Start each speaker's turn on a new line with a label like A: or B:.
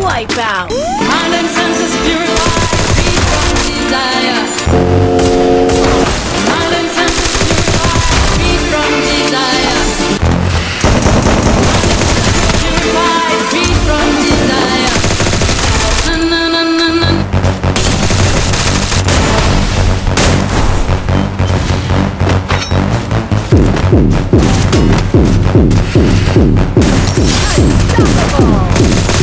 A: Wipeout.
B: Mind and senses purified, free from desire. Mind and senses purified, free from desire. Purified, free from desire. Na na na na na.
A: Unstoppable.